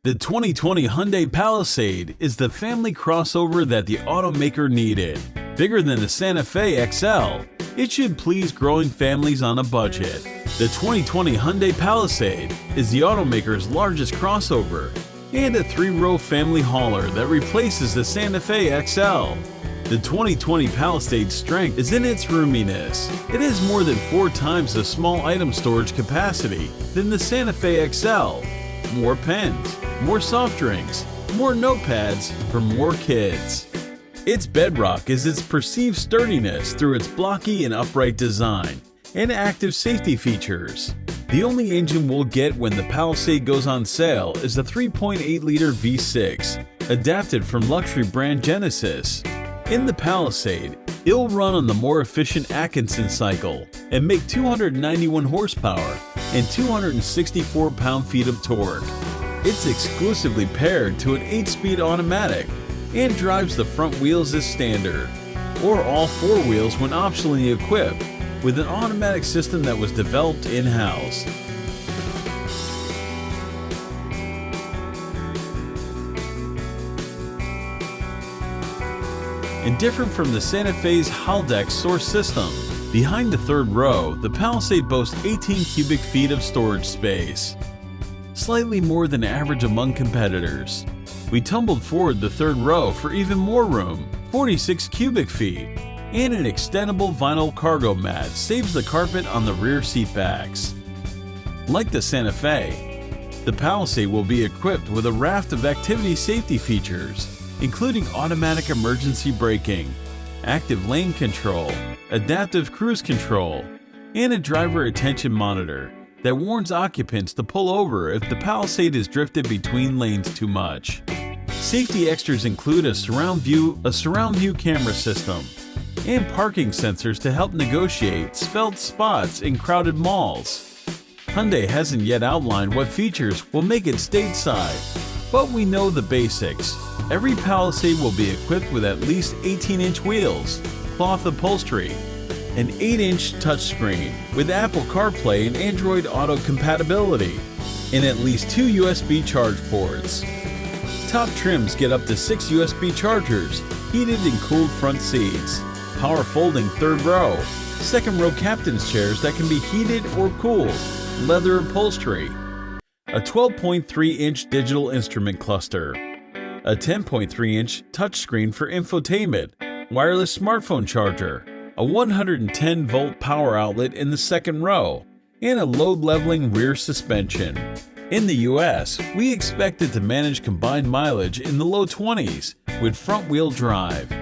The 2020 Hyundai Palisade is the family crossover that the automaker needed. Bigger than the Santa Fe XL, it should please growing families on a budget. The 2020 Hyundai Palisade is the automaker's largest crossover and a 3-row family hauler that replaces the Santa Fe XL. The 2020 Palisade's strength is in its roominess. It has more than 4 times the small item storage capacity than the Santa Fe XL. More pens, more soft drinks, more notepads for more kids. Its bedrock is its perceived sturdiness through its blocky and upright design and active safety features. The only engine we'll get when the Palisade goes on sale is the 3.8-liter V6, adapted from luxury brand Genesis. In the Palisade, it'll run on the more efficient Atkinson cycle and make 291 horsepower and 264 pound-feet of torque. It's exclusively paired to an 8-speed automatic and drives the front wheels as standard, or all 4 wheels when optionally equipped with an automatic system that was developed in-house. And different from the Santa Fe's Haldex-sourced system, behind the 3rd row, the Palisade boasts 18 cubic feet of storage space, slightly more than average among competitors. We tumbled forward the 3rd row for even more room, 46 cubic feet, and an extendable vinyl cargo mat saves the carpet on the rear seat backs. Like the Santa Fe, the Palisade will be equipped with a raft of activity safety features, including automatic emergency braking, active lane control, adaptive cruise control, and a driver attention monitor that warns occupants to pull over if the Palisade is drifted between lanes too much. Safety extras include a surround view camera system, and parking sensors to help negotiate svelte spots in crowded malls. Hyundai hasn't yet outlined what features will make it stateside, but we know the basics. Every Palisade will be equipped with at least 18-inch wheels, cloth upholstery, an 8-inch touchscreen with Apple CarPlay and Android Auto compatibility, and at least 2 USB charge ports. Top trims get up to 6 USB chargers, heated and cooled front seats, power folding 3rd row, 2nd row captain's chairs that can be heated or cooled, leather upholstery, a 12.3-inch digital instrument cluster, a 10.3-inch touchscreen for infotainment, wireless smartphone charger, a 110-volt power outlet in the 2nd row, and a load-leveling rear suspension. In the US, we expect it to manage combined mileage in the low 20s with front-wheel drive.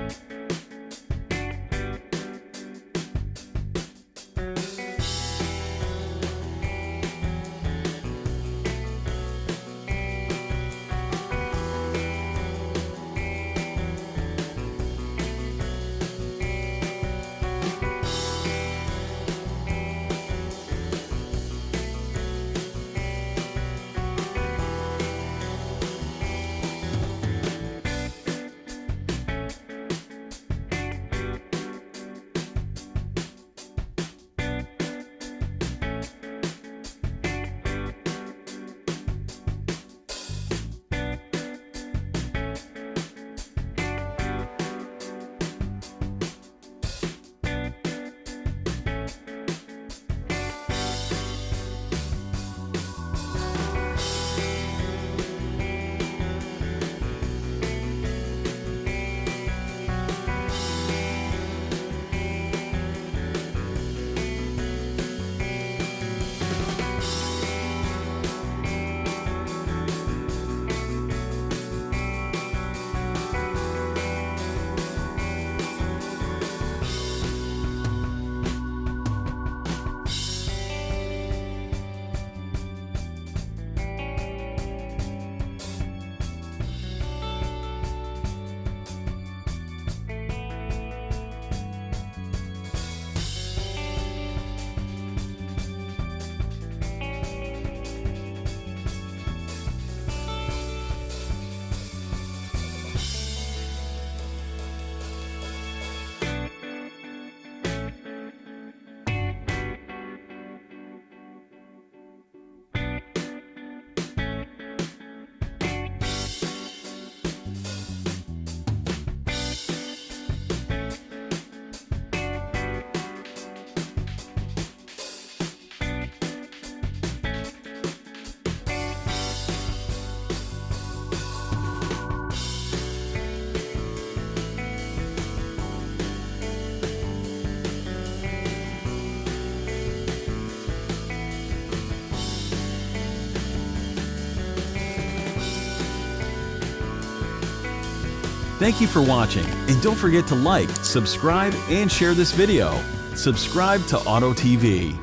Thank you for watching, and don't forget to like, subscribe, and share this video. Subscribe to Auto TV.